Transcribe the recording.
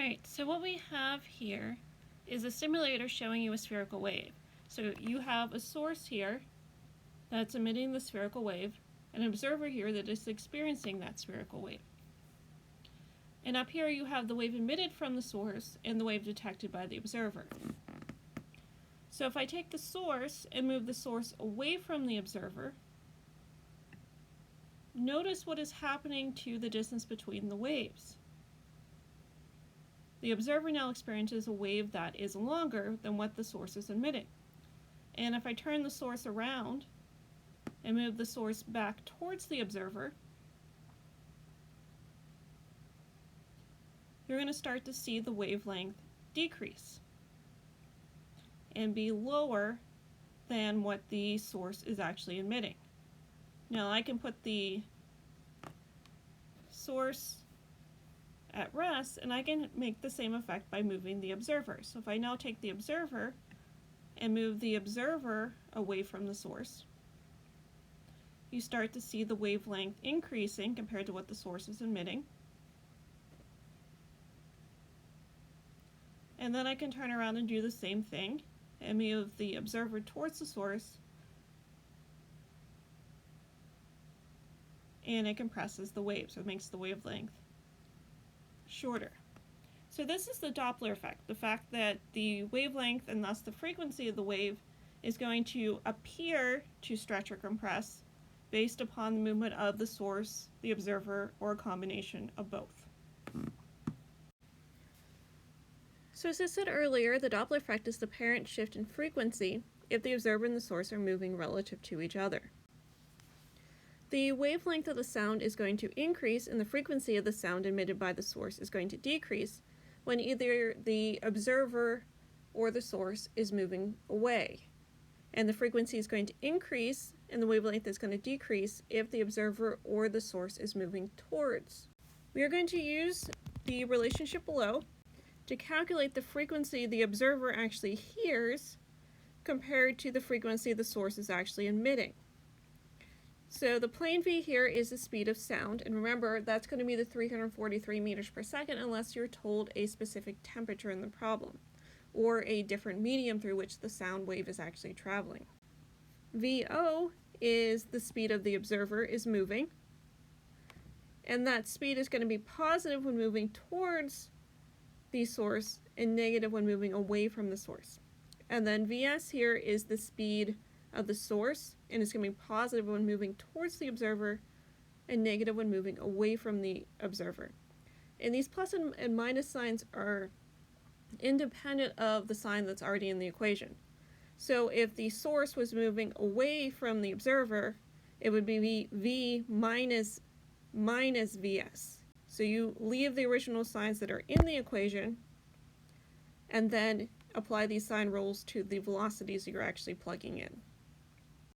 Alright, so what we have here is a simulator showing you a spherical wave. So you have a source here that's emitting the spherical wave, an observer here that is experiencing that spherical wave. And up here you have the wave emitted from the source and the wave detected by the observer. So if I take the source and move the source away from the observer, notice what is happening to the distance between the waves. The observer now experiences a wave that is longer than what the source is emitting. And if I turn the source around and move the source back towards the observer, you're going to start to see the wavelength decrease and be lower than what the source is actually emitting. Now I can put the source at rest, and I can make the same effect by moving the observer. So if I now take the observer and move the observer away from the source, you start to see the wavelength increasing compared to what the source is emitting. And then I can turn around and do the same thing and move the observer towards the source, and it compresses the wave, so it makes the wavelength shorter. So this is the Doppler effect, the fact that the wavelength and thus the frequency of the wave is going to appear to stretch or compress based upon the movement of the source, the observer, or a combination of both. So as I said earlier, the Doppler effect is the apparent shift in frequency if the observer and the source are moving relative to each other. The wavelength of the sound is going to increase and the frequency of the sound emitted by the source is going to decrease when either the observer or the source is moving away. And the frequency is going to increase and the wavelength is going to decrease if the observer or the source is moving towards. We are going to use the relationship below to calculate the frequency the observer actually hears compared to the frequency the source is actually emitting. So the plane V here is the speed of sound, and remember that's going to be the 343 meters per second unless you're told a specific temperature in the problem, or a different medium through which the sound wave is actually traveling. VO is the speed of the observer is moving, and that speed is going to be positive when moving towards the source and negative when moving away from the source. And then VS here is the speed of the source, and it's going to be positive when moving towards the observer and negative when moving away from the observer. And these plus and minus signs are independent of the sign that's already in the equation. So if the source was moving away from the observer, it would be V minus VS. So you leave the original signs that are in the equation and then apply these sign rules to the velocities you're actually plugging in.